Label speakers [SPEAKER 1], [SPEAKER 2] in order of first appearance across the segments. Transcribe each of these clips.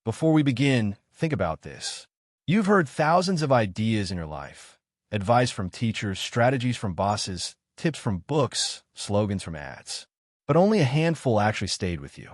[SPEAKER 1] Before we begin, think about this. You've heard thousands of ideas in your life. Advice from teachers, strategies from bosses, tips from books, slogans from ads. But only a handful actually stayed with you.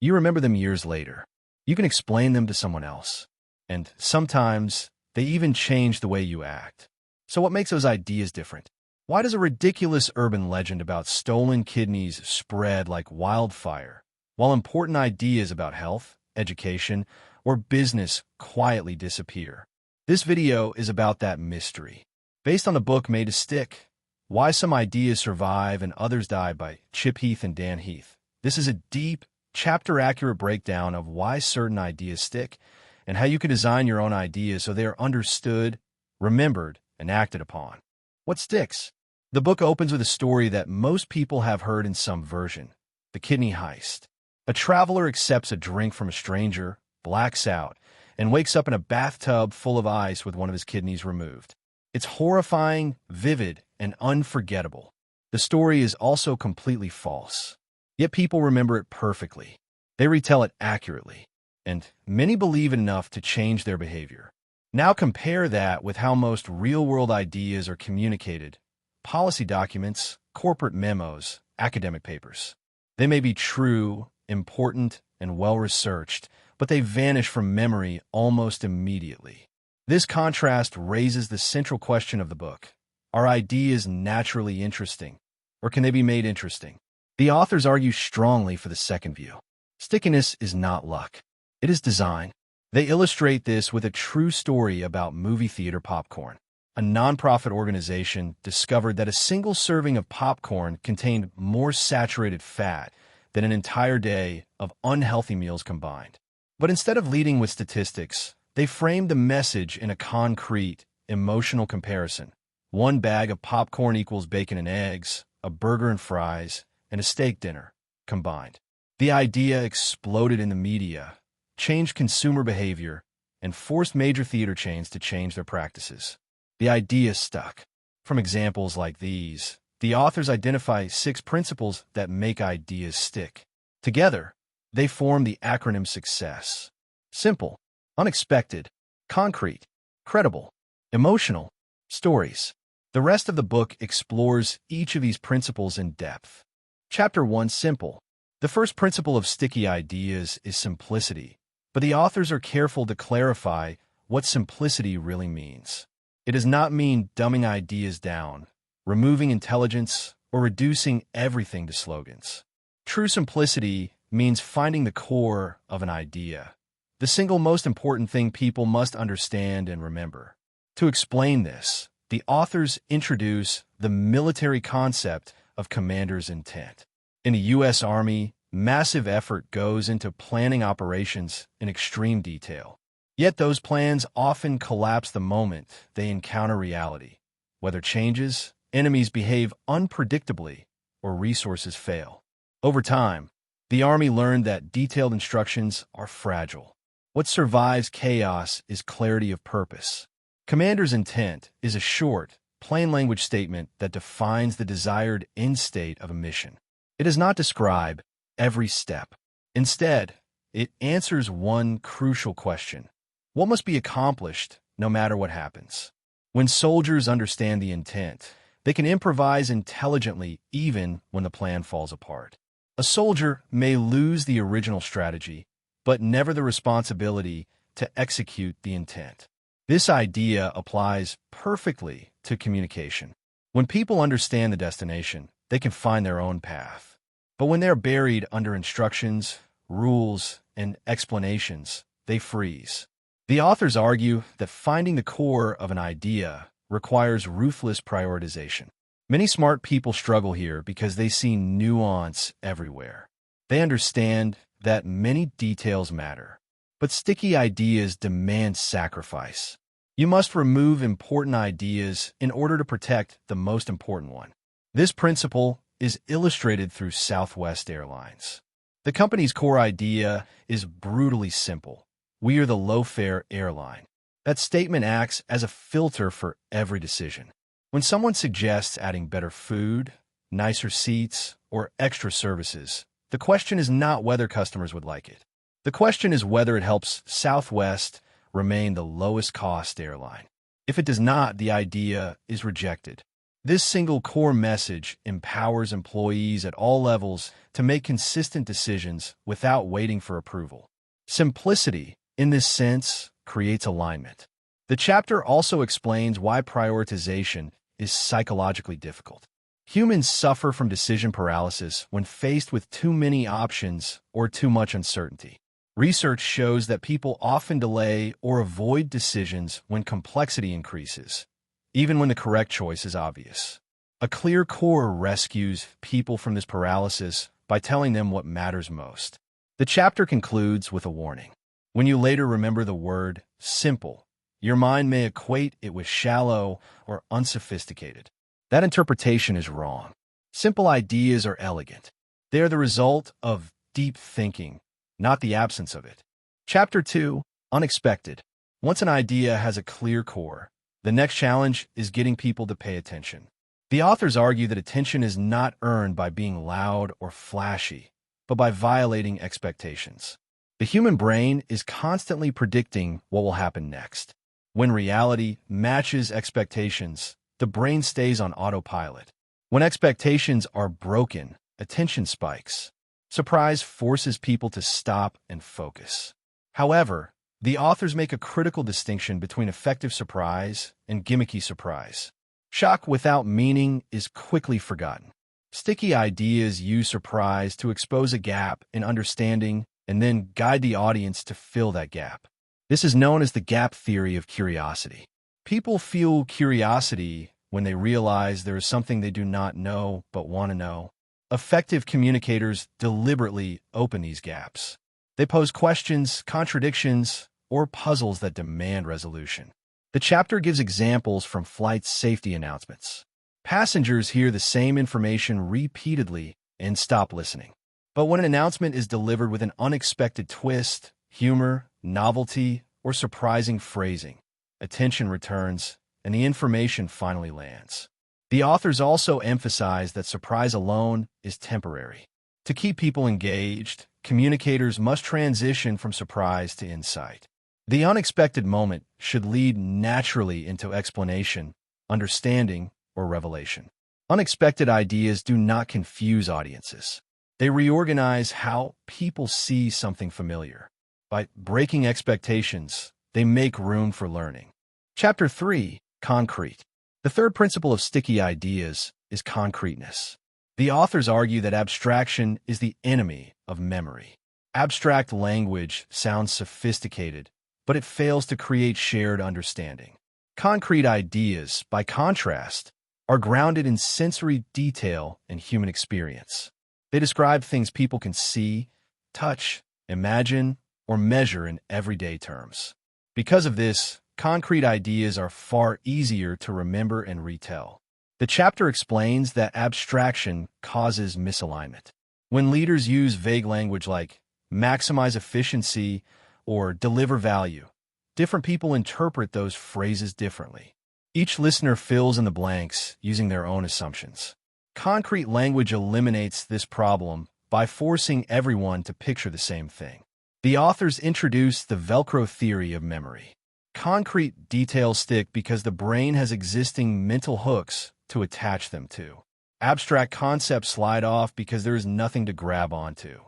[SPEAKER 1] You remember them years later. You can explain them to someone else. And sometimes, they even change the way you act. So what makes those ideas different? Why does a ridiculous urban legend about stolen kidneys spread like wildfire, while important ideas about health, education, or business quietly disappear? This video is about that mystery. Based on the book Made to Stick, Why Some Ideas Survive and Others Die by Chip Heath and Dan Heath. This is a deep, chapter-accurate breakdown of why certain ideas stick and how you can design your own ideas so they are understood, remembered, and acted upon. What sticks? The book opens with a story that most people have heard in some version, the kidney heist. A traveler accepts a drink from a stranger, blacks out, and wakes up in a bathtub full of ice with one of his kidneys removed. It's horrifying, vivid, and unforgettable. The story is also completely false. Yet people remember it perfectly. They retell it accurately. And many believe it enough to change their behavior. Now compare that with how most real-world ideas are communicated. Policy documents, corporate memos, academic papers. They may be true, important, and well-researched, but they vanish from memory almost immediately. This contrast raises the central question of the book. Are ideas naturally interesting, or can they be made interesting? The authors argue strongly for the second view. Stickiness is not luck. It is design. They illustrate this with a true story about movie theater popcorn. A nonprofit organization discovered that a single serving of popcorn contained more saturated fat than an entire day of unhealthy meals combined. But instead of leading with statistics, they framed the message in a concrete, emotional comparison. One bag of popcorn equals bacon and eggs, a burger and fries, and a steak dinner, combined. The idea exploded in the media, changed consumer behavior, and forced major theater chains to change their practices. The idea stuck. From examples like these, the authors identify 6 principles that make ideas stick. Together, they form the acronym SUCCESS. Simple, unexpected, concrete, credible, emotional, stories. The rest of the book explores each of these principles in depth. Chapter 1, Simple. The first principle of sticky ideas is simplicity, but the authors are careful to clarify what simplicity really means. It does not mean dumbing ideas down, removing intelligence, or reducing everything to slogans. True simplicity means finding the core of an idea, the single most important thing people must understand and remember. To explain this, the authors introduce the military concept of commander's intent. In the U.S. Army, massive effort goes into planning operations in extreme detail. Yet those plans often collapse the moment they encounter reality. Weather changes, enemies behave unpredictably, or resources fail. Over time, the Army learned that detailed instructions are fragile. What survives chaos is clarity of purpose. Commander's intent is a short, plain-language statement that defines the desired end state of a mission. It does not describe every step. Instead, it answers one crucial question. What must be accomplished no matter what happens? When soldiers understand the intent, they can improvise intelligently even when the plan falls apart. A soldier may lose the original strategy, but never the responsibility to execute the intent. This idea applies perfectly to communication. When people understand the destination, they can find their own path. But when they're buried under instructions, rules, and explanations, they freeze. The authors argue that finding the core of an idea requires ruthless prioritization. Many smart people struggle here because they see nuance everywhere. They understand that many details matter. But sticky ideas demand sacrifice. You must remove important ideas in order to protect the most important one. This principle is illustrated through Southwest Airlines. The company's core idea is brutally simple. We are the low-fare airline. That statement acts as a filter for every decision. When someone suggests adding better food, nicer seats, or extra services, the question is not whether customers would like it. The question is whether it helps Southwest remain the lowest-cost airline. If it does not, the idea is rejected. This single core message empowers employees at all levels to make consistent decisions without waiting for approval. Simplicity, in this sense, creates alignment. The chapter also explains why prioritization is psychologically difficult. Humans suffer from decision paralysis when faced with too many options or too much uncertainty. Research shows that people often delay or avoid decisions when complexity increases, even when the correct choice is obvious. A clear core rescues people from this paralysis by telling them what matters most. The chapter concludes with a warning. When you later remember the word simple, your mind may equate it with shallow or unsophisticated. That interpretation is wrong. Simple ideas are elegant. They are the result of deep thinking, not the absence of it. Chapter 2, Unexpected. Once an idea has a clear core, the next challenge is getting people to pay attention. The authors argue that attention is not earned by being loud or flashy, but by violating expectations. The human brain is constantly predicting what will happen next. When reality matches expectations, the brain stays on autopilot. When expectations are broken, attention spikes. Surprise forces people to stop and focus. However, the authors make a critical distinction between effective surprise and gimmicky surprise. Shock without meaning is quickly forgotten. Sticky ideas use surprise to expose a gap in understanding and then guide the audience to fill that gap. This is known as the gap theory of curiosity. People feel curiosity when they realize there is something they do not know but want to know. Effective communicators deliberately open these gaps. They pose questions, contradictions, or puzzles that demand resolution. The chapter gives examples from flight safety announcements. Passengers hear the same information repeatedly and stop listening. But when an announcement is delivered with an unexpected twist, humor, novelty, or surprising phrasing, attention returns and the information finally lands. The authors also emphasize that surprise alone is temporary. To keep people engaged, communicators must transition from surprise to insight. The unexpected moment should lead naturally into explanation, understanding, or revelation. Unexpected ideas do not confuse audiences. They reorganize how people see something familiar. By breaking expectations, they make room for learning. Chapter 3, Concrete. The third principle of sticky ideas is concreteness. The authors argue that abstraction is the enemy of memory. Abstract language sounds sophisticated, but it fails to create shared understanding. Concrete ideas, by contrast, are grounded in sensory detail and human experience. They describe things people can see, touch, imagine, or measure in everyday terms. Because of this, concrete ideas are far easier to remember and retell. The chapter explains that abstraction causes misalignment. When leaders use vague language like maximize efficiency or deliver value, different people interpret those phrases differently. Each listener fills in the blanks using their own assumptions. Concrete language eliminates this problem by forcing everyone to picture the same thing. The authors introduce the Velcro theory of memory. Concrete details stick because the brain has existing mental hooks to attach them to. Abstract concepts slide off because there is nothing to grab onto.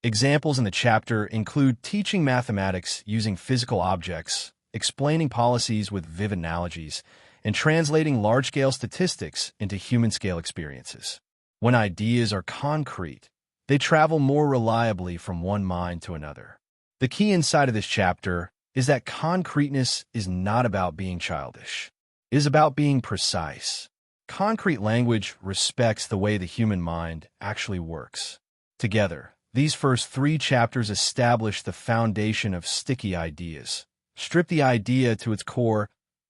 [SPEAKER 1] Examples in the chapter include teaching mathematics using physical objects, explaining policies with vivid analogies, and translating large-scale statistics into human-scale experiences. When ideas are concrete, they travel more reliably from one mind to another. The key insight of this chapter is that concreteness is not about being childish. It is about being precise. Concrete language respects the way the human mind actually works. Together, these first 3 chapters establish the foundation of sticky ideas. Strip the idea to its core,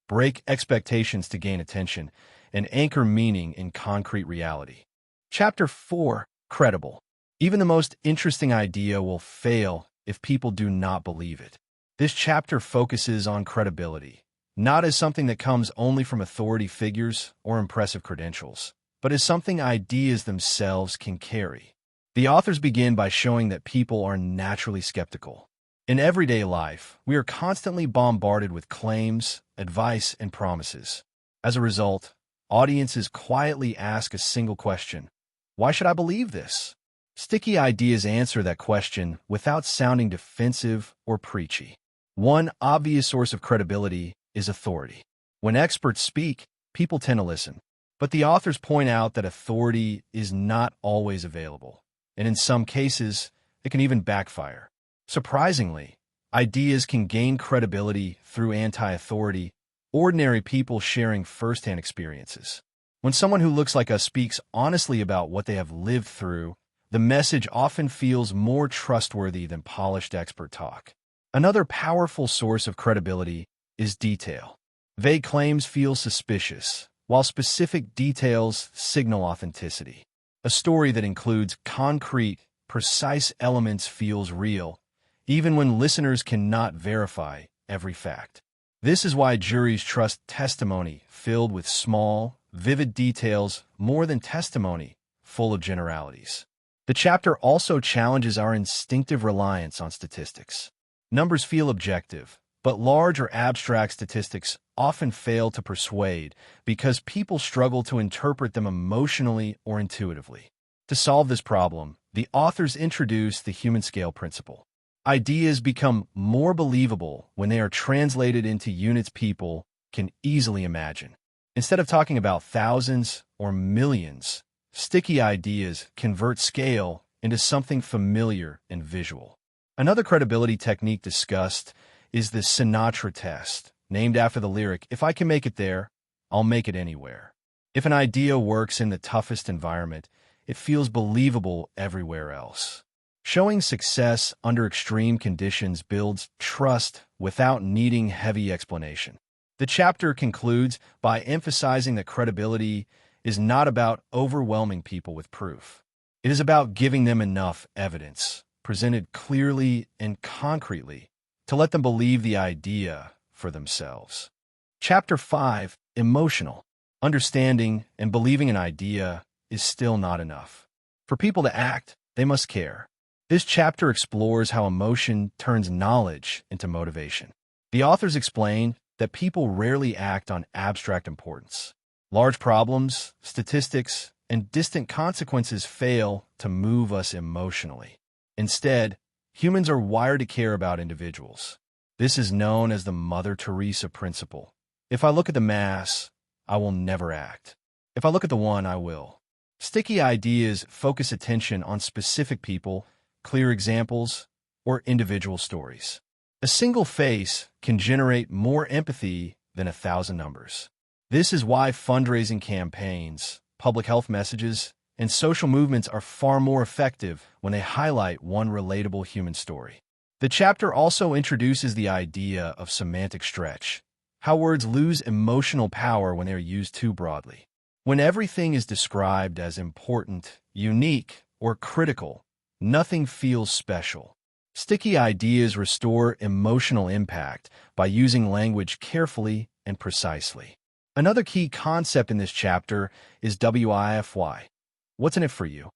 [SPEAKER 1] break expectations to gain attention, and anchor meaning in concrete reality. Chapter 4, Credible. Even the most interesting idea will fail if people do not believe it. This chapter focuses on credibility, not as something that comes only from authority figures or impressive credentials, but as something ideas themselves can carry. The authors begin by showing that people are naturally skeptical. In everyday life, we are constantly bombarded with claims, advice, and promises. As a result, audiences quietly ask a single question: why should I believe this? Sticky ideas answer that question without sounding defensive or preachy. One obvious source of credibility is authority. When experts speak, people tend to listen. But the authors point out that authority is not always available, and in some cases, it can even backfire. Surprisingly, ideas can gain credibility through anti-authority, ordinary people sharing first-hand experiences. When someone who looks like us speaks honestly about what they have lived through, the message often feels more trustworthy than polished expert talk. Another powerful source of credibility is detail. Vague claims feel suspicious, while specific details signal authenticity. A story that includes concrete, precise elements feels real, even when listeners cannot verify every fact. This is why juries trust testimony filled with small, vivid details more than testimony full of generalities. The chapter also challenges our instinctive reliance on statistics. Numbers feel objective, but large or abstract statistics often fail to persuade because people struggle to interpret them emotionally or intuitively. To solve this problem, the authors introduce the human scale principle. Ideas become more believable when they are translated into units people can easily imagine. Instead of talking about thousands or millions, sticky ideas convert scale into something familiar and visual. Another credibility technique discussed is the Sinatra test, named after the lyric, "If I can make it there, I'll make it anywhere." If an idea works in the toughest environment, it feels believable everywhere else. Showing success under extreme conditions builds trust without needing heavy explanation. The chapter concludes by emphasizing that credibility is not about overwhelming people with proof. It is about giving them enough evidence, presented clearly and concretely, to let them believe the idea for themselves. Chapter 5, Emotional. Understanding and believing an idea is still not enough. For people to act, they must care. This chapter explores how emotion turns knowledge into motivation. The authors explain that people rarely act on abstract importance. Large problems, statistics, and distant consequences fail to move us emotionally. Instead, humans are wired to care about individuals. This is known as the Mother Teresa principle. If I look at the mass, I will never act. If I look at the one, I will. Sticky ideas focus attention on specific people, clear examples, or individual stories. A single face can generate more empathy than 1,000 numbers. This is why fundraising campaigns, public health messages, and social movements are far more effective when they highlight one relatable human story. The chapter also introduces the idea of semantic stretch, how words lose emotional power when they are used too broadly. When everything is described as important, unique, or critical, nothing feels special. Sticky ideas restore emotional impact by using language carefully and precisely. Another key concept in this chapter is WIFY. What's in it for you?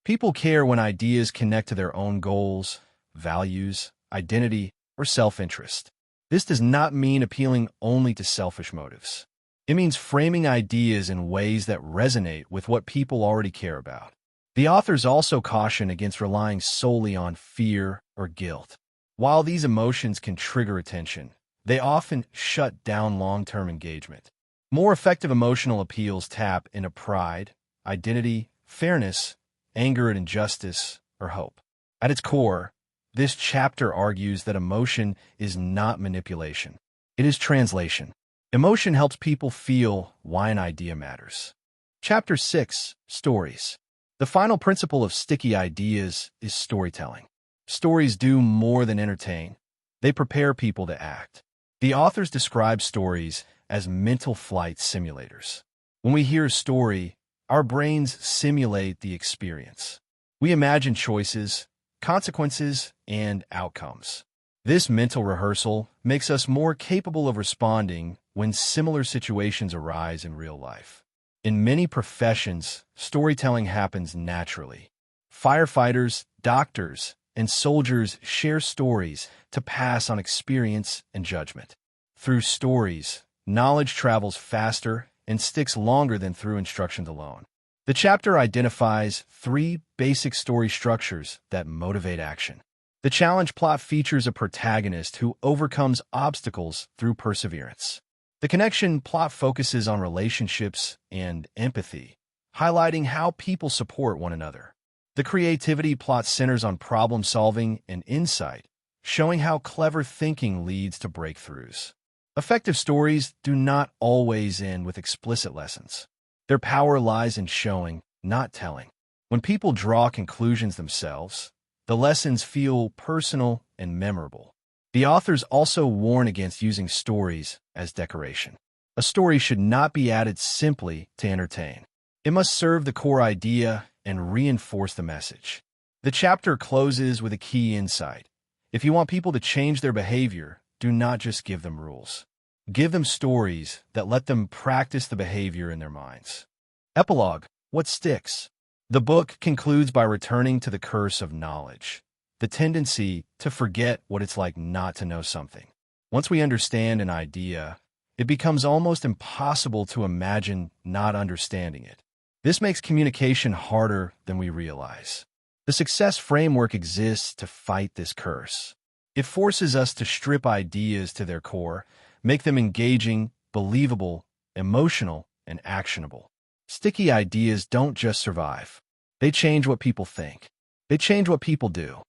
[SPEAKER 1] People care when ideas connect to their own goals, values, identity, or self-interest. This does not mean appealing only to selfish motives. It means framing ideas in ways that resonate with what people already care about. The authors also caution against relying solely on fear or guilt. While these emotions can trigger attention, they often shut down long-term engagement. More effective emotional appeals tap into pride, identity, fairness, anger at injustice, or hope. At its core, this chapter argues that emotion is not manipulation. It is translation. Emotion helps people feel why an idea matters. Chapter 6, Stories. The final principle of sticky ideas is storytelling. Stories do more than entertain. They prepare people to act. The authors describe stories as mental flight simulators. When we hear a story, our brains simulate the experience. We imagine choices, consequences, and outcomes. This mental rehearsal makes us more capable of responding when similar situations arise in real life. In many professions, storytelling happens naturally. Firefighters, doctors, and soldiers share stories to pass on experience and judgment. Through stories, knowledge travels faster and sticks longer than through instructions alone. The chapter identifies 3 basic story structures that motivate action. The challenge plot features a protagonist who overcomes obstacles through perseverance. The connection plot focuses on relationships and empathy, highlighting how people support one another. The creativity plot centers on problem-solving and insight, showing how clever thinking leads to breakthroughs. Effective stories do not always end with explicit lessons. Their power lies in showing, not telling. When people draw conclusions themselves, the lessons feel personal and memorable. The authors also warn against using stories as decoration. A story should not be added simply to entertain. It must serve the core idea and reinforce the message. The chapter closes with a key insight. If you want people to change their behavior, do not just give them rules. Give them stories that let them practice the behavior in their minds. Epilogue: What sticks? The book concludes by returning to the curse of knowledge, the tendency to forget what it's like not to know something. Once we understand an idea, it becomes almost impossible to imagine not understanding it. This makes communication harder than we realize. The success framework exists to fight this curse. It forces us to strip ideas to their core, make them engaging, believable, emotional, and actionable. Sticky ideas don't just survive. They change what people think. They change what people do.